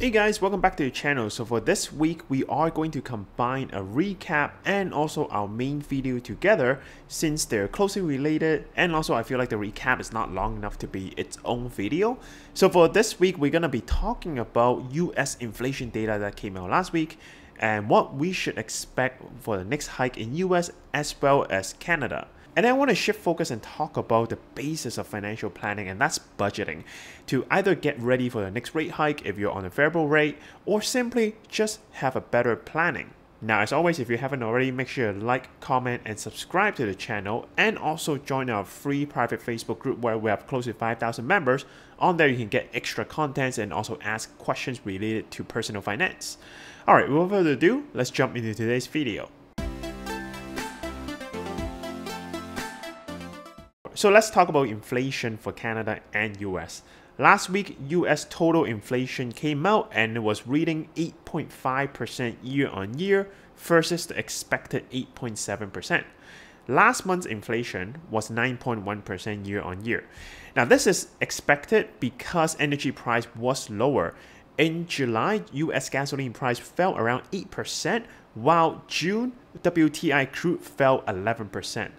Hey guys, welcome back to the channel. So for this week, we are going to combine a recap and also our main video together since they're closely related, and also I feel like the recap is not long enough to be its own video. So for this week, we're going to be talking about US inflation data that came out last week and what we should expect for the next hike in US as well as Canada. And then I want to shift focus and talk about the basis of financial planning, and that's budgeting, to either get ready for the next rate hike if you're on a variable rate, or simply just have a better planning. Now, as always, if you haven't already, make sure to like, comment, and subscribe to the channel, and also join our free private Facebook group where we have close to 5,000 members. On there, you can get extra contents and also ask questions related to personal finance. Alright, without further ado, let's jump into today's video. So let's talk about inflation for Canada and US. Last week, US total inflation came out and it was reading 8.5% year on year versus the expected 8.7%. Last month's inflation was 9.1% year on year. Now this is expected because energy price was lower. In July, US gasoline price fell around 8%, while June, WTI crude fell 11%.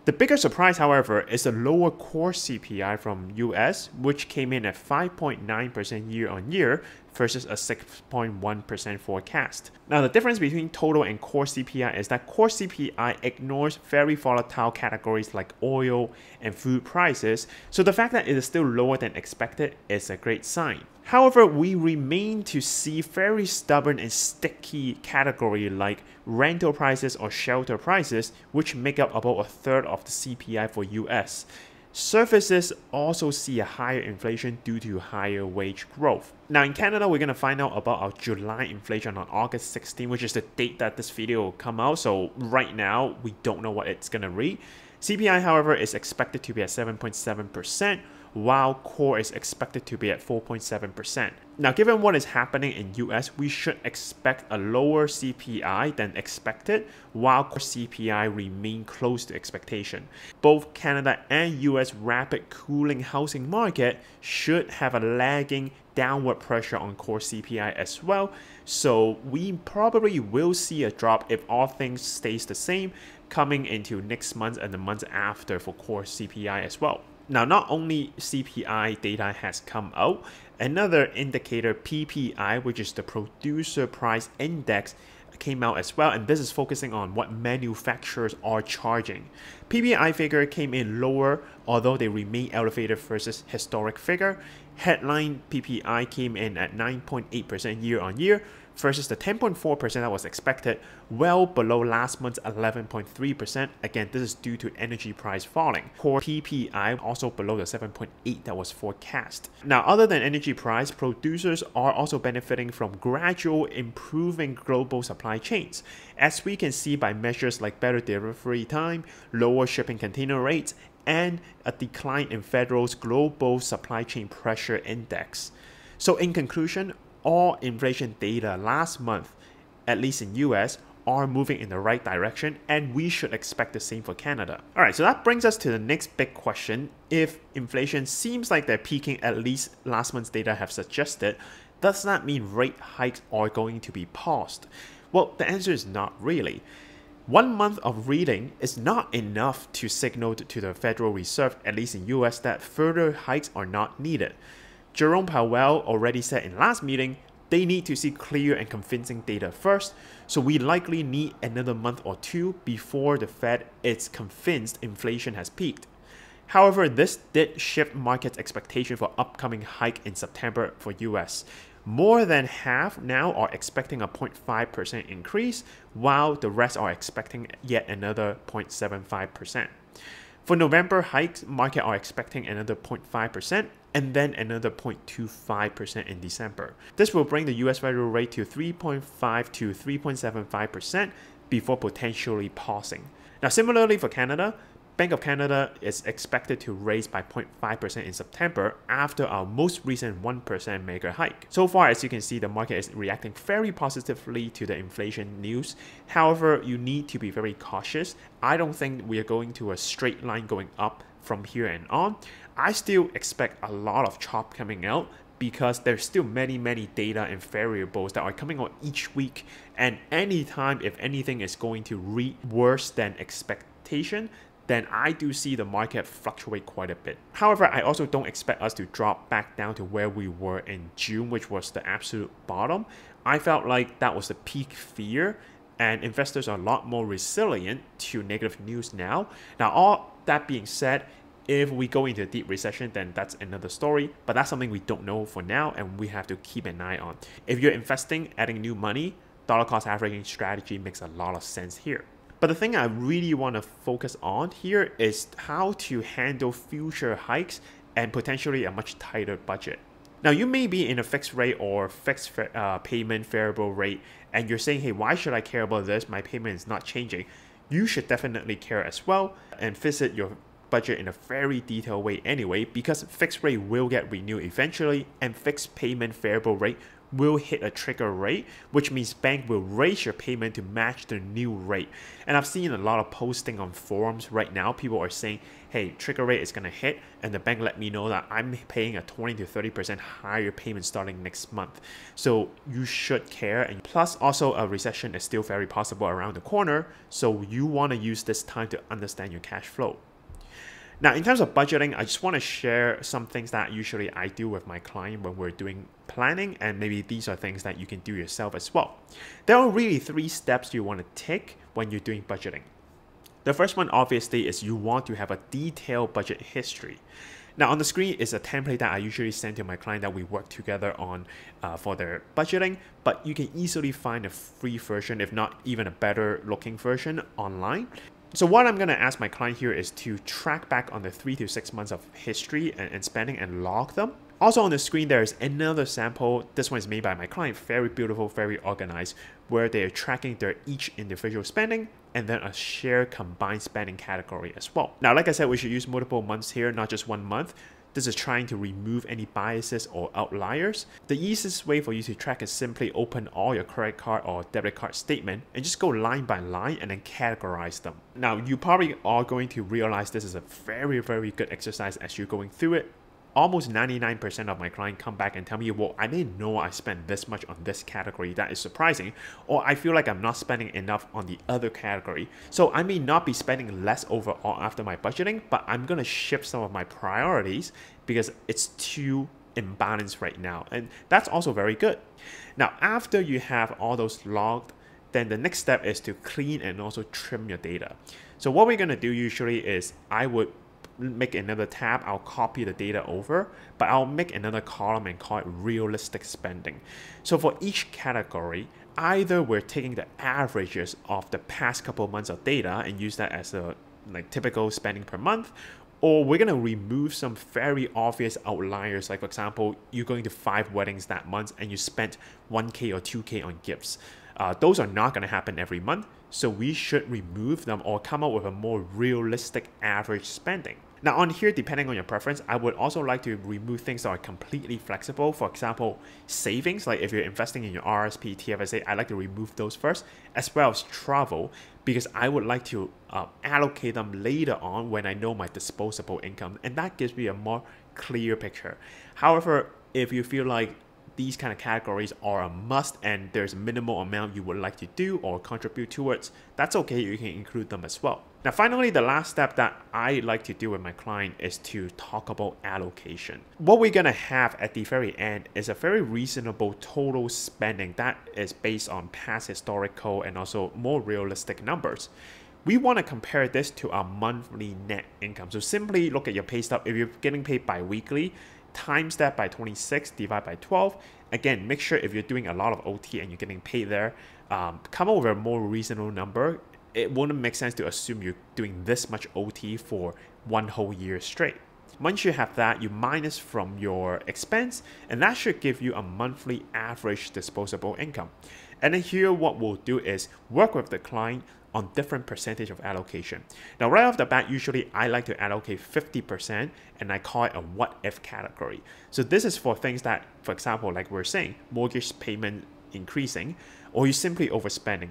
The bigger surprise, however, is the lower core CPI from US, which came in at 5.9% year on year versus a 6.1% forecast. Now, the difference between total and core CPI is that core CPI ignores very volatile categories like oil and food prices, so the fact that it is still lower than expected is a great sign. However, we remain to see very stubborn and sticky category like rental prices or shelter prices, which make up about a third of the CPI for US. Services also see a higher inflation due to higher wage growth. Now in Canada, we're going to find out about our July inflation on August 16, which is the date that this video will come out. So right now, we don't know what it's going to read. CPI, however, is expected to be at 7.7%. while core is expected to be at 4.7%. Now, given what is happening in US, we should expect a lower CPI than expected, while core CPI remain close to expectation. Both Canada and US rapid cooling housing market should have a lagging downward pressure on core CPI as well, so we probably will see a drop if all things stays the same coming into next month and the months after for core CPI as well. Now, not only CPI data has come out, another indicator, PPI, which is the Producer Price Index, came out as well, and this is focusing on what manufacturers are charging. PPI figure came in lower, although they remain elevated versus historic figure. Headline PPI came in at 9.8% year on year versus the 10.4% that was expected, well below last month's 11.3%. Again, this is due to energy price falling. Core PPI also below the 7.8% that was forecast. Now, other than energy price, producers are also benefiting from gradual improving global supply chains, as we can see by measures like better delivery time, lower shipping container rates, and a decline in Federal's Global Supply Chain Pressure Index. So in conclusion, all inflation data last month, at least in US, are moving in the right direction, and we should expect the same for Canada. Alright, so that brings us to the next big question. If inflation seems like they're peaking, at least last month's data have suggested, does that mean rate hikes are going to be paused? Well, the answer is not really. 1 month of reading is not enough to signal to the Federal Reserve, at least in US, that further hikes are not needed. Jerome Powell already said in last meeting, they need to see clear and convincing data first, so we likely need another month or two before the Fed is convinced inflation has peaked. However, this did shift market expectation for upcoming hike in September for US. More than half now are expecting a 0.5% increase, while the rest are expecting yet another 0.75%. For November hikes, market are expecting another 0.5% and then another 0.25% in December. This will bring the US federal rate to 3.5 to 3.75% before potentially pausing. Now, similarly for Canada, Bank of Canada is expected to raise by 0.5% in September after our most recent 1% mega hike. So far, as you can see, the market is reacting very positively to the inflation news. However, you need to be very cautious. I don't think we are going to a straight line going up from here and on. I still expect a lot of chop coming out, because there's still many data and variables that are coming out each week, and anytime if anything is going to read worse than expectation, then I do see the market fluctuate quite a bit. However, I also don't expect us to drop back down to where we were in June, which was the absolute bottom. I felt like that was the peak fear, and investors are a lot more resilient to negative news now. Now, all that being said, if we go into a deep recession, then that's another story, but that's something we don't know for now and we have to keep an eye on. If you're investing, adding new money, dollar cost averaging strategy makes a lot of sense here. But the thing I really want to focus on here is how to handle future hikes and potentially a much tighter budget. Now, you may be in a fixed rate or fixed payment variable rate, and you're saying, hey, why should I care about this? My payment is not changing. You should definitely care as well and visit your budget in a very detailed way anyway, because fixed rate will get renewed eventually and fixed payment variable rate will hit a trigger rate, which means bank will raise your payment to match the new rate. And I've seen a lot of posting on forums right now. People are saying, hey, trigger rate is going to hit, and the bank let me know that I'm paying a 20 to 30% higher payment starting next month. So you should care. And plus also a recession is still very possible around the corner. So you want to use this time to understand your cash flow. Now, in terms of budgeting, I just want to share some things that usually I do with my client when we're doing planning, and maybe these are things that you can do yourself as well. There are really 3 steps you want to take when you're doing budgeting. The first one, obviously, is you want to have a detailed budget history. Now, on the screen is a template that I usually send to my client that we work together on for their budgeting, but you can easily find a free version, if not even a better looking version online. So what I'm going to ask my client here is to track back on the 3 to 6 months of history and spending and log them. Also on the screen, there is another sample. This one is made by my client. Very beautiful, very organized, where they are tracking their each individual spending and then a shared combined spending category as well. Now, like I said, we should use multiple months here, not just 1 month. This is trying to remove any biases or outliers. The easiest way for you to track is simply open all your credit card or debit card statement and just go line by line and then categorize them. Now, you probably are going to realize this is a very good exercise as you're going through it. Almost 99% of my clients come back and tell me, well, I didn't know I spent this much on this category. That is surprising. Or I feel like I'm not spending enough on the other category. So I may not be spending less overall after my budgeting, but I'm going to shift some of my priorities because it's too imbalanced right now. And that's also very good. Now, after you have all those logged, then the next step is to clean and also trim your data. So what we're going to do usually is I would make another tab, I'll copy the data over, but I'll make another column and call it realistic spending. So for each category, either we're taking the averages of the past couple of months of data and use that as a typical spending per month, or we're going to remove some very obvious outliers. Like for example, you're going to 5 weddings that month and you spent 1K or 2K on gifts. Those are not going to happen every month, so we should remove them or come up with a more realistic average spending. Now on here, depending on your preference, I would also like to remove things that are completely flexible. For example, savings, like if you're investing in your RSP, TFSA, I like to remove those first, as well as travel, because I would like to allocate them later on when I know my disposable income, and that gives me a more clear picture. However, if you feel like these kind of categories are a must and there's a minimal amount you would like to do or contribute towards, that's okay, you can include them as well. Now finally, the last step that I like to do with my client is to talk about allocation. What we're going to have at the very end is a very reasonable total spending that is based on past historical and also more realistic numbers. We want to compare this to our monthly net income. So simply look at your pay stub. If you're getting paid bi-weekly, times that by 26, divide by 12. Again, make sure if you're doing a lot of OT and you're getting paid there, come up with a more reasonable number. It wouldn't make sense to assume you're doing this much OT for 1 whole year straight. Once you have that, you minus from your expense, and that should give you a monthly average disposable income. And then here, what we'll do is work with the client on different percentage of allocation. Now, right off the bat, usually I like to allocate 50%, and I call it a what if category. So this is for things that, for example, like we're saying, mortgage payment increasing, or you simply overspending,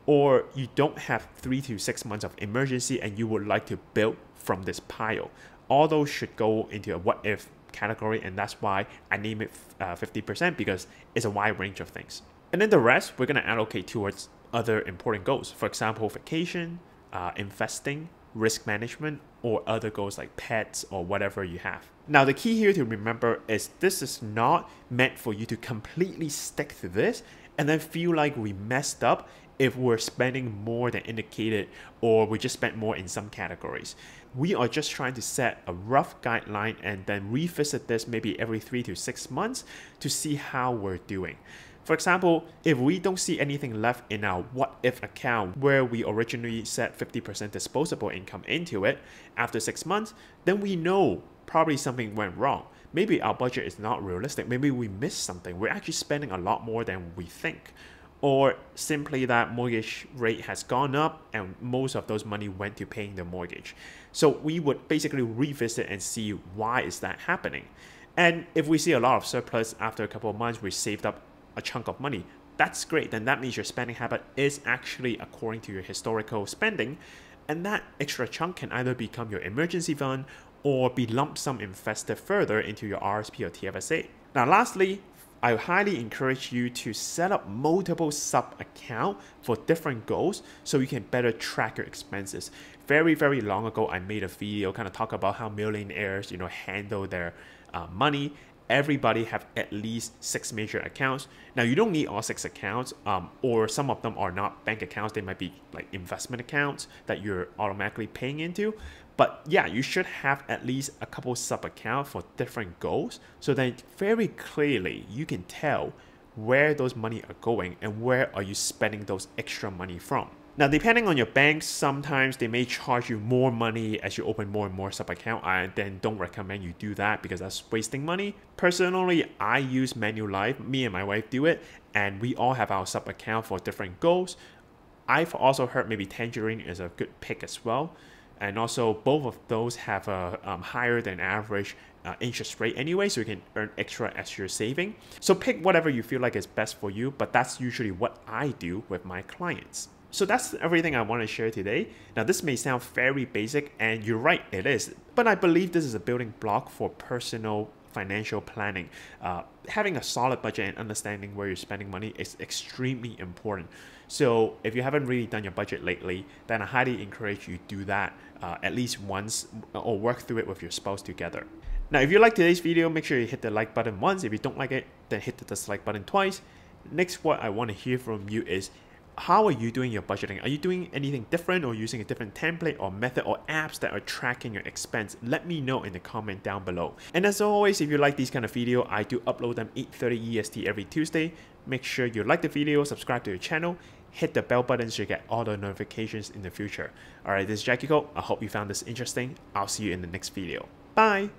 or you don't have 3 to 6 months of emergency and you would like to build from this pile. All those should go into a what if category, and that's why I name it 50% because it's a wide range of things. And then the rest, we're going to allocate towards other important goals. For example, vacation, investing, risk management, or other goals like pets or whatever you have. Now, the key here to remember is this is not meant for you to completely stick to this and then feel like we messed up if we're spending more than indicated or we just spent more in some categories. We are just trying to set a rough guideline and then revisit this maybe every 3 to 6 months to see how we're doing. For example, if we don't see anything left in our what if account where we originally set 50% disposable income into it after 6 months, then we know probably something went wrong. Maybe our budget is not realistic. Maybe we missed something. We're actually spending a lot more than we think. Or simply that mortgage rate has gone up and most of those money went to paying the mortgage. So we would basically revisit and see why is that happening. And if we see a lot of surplus after a couple of months, we saved up a chunk of money, that's great. Then that means your spending habit is actually according to your historical spending, and that extra chunk can either become your emergency fund or be lump sum invested further into your RSP or TFSA. Now lastly, I highly encourage you to set up multiple sub accounts for different goals so you can better track your expenses. Very long ago, I made a video kind of talk about how millionaires, handle their money. Everybody have at least 6 major accounts. Now you don't need all 6 accounts, or some of them are not bank accounts. They might be like investment accounts that you're automatically paying into. But yeah, you should have at least a couple sub accounts for different goals so that very clearly you can tell where those money are going and where are you spending those extra money from. Now, depending on your bank, sometimes they may charge you more money as you open more and more sub-account. I then don't recommend you do that because that's wasting money. Personally, I use Manulife. Me and my wife do it, and we all have our sub-account for different goals. I've also heard maybe Tangerine is a good pick as well. And also, both of those have a higher than average interest rate anyway, so you can earn extra as you're saving. So pick whatever you feel like is best for you, but that's usually what I do with my clients. So that's everything I want to share today. Now this may sound very basic, and you're right, it is. But I believe this is a building block for personal financial planning. Having a solid budget and understanding where you're spending money is extremely important. So if you haven't really done your budget lately, then I highly encourage you to do that at least once or work through it with your spouse together. Now, if you like today's video, make sure you hit the like button once. If you don't like it, then hit the dislike button twice. Next, what I want to hear from you is, how are you doing your budgeting? Are you doing anything different or using a different template or method or apps that are tracking your expense? Let me know in the comment down below. And as always, if you like these kind of video, I do upload them 8:30 EST every Tuesday. Make sure you like the video, subscribe to the channel, hit the bell button so you get all the notifications in the future. Alright, this is Jacky. I hope you found this interesting. I'll see you in the next video. Bye!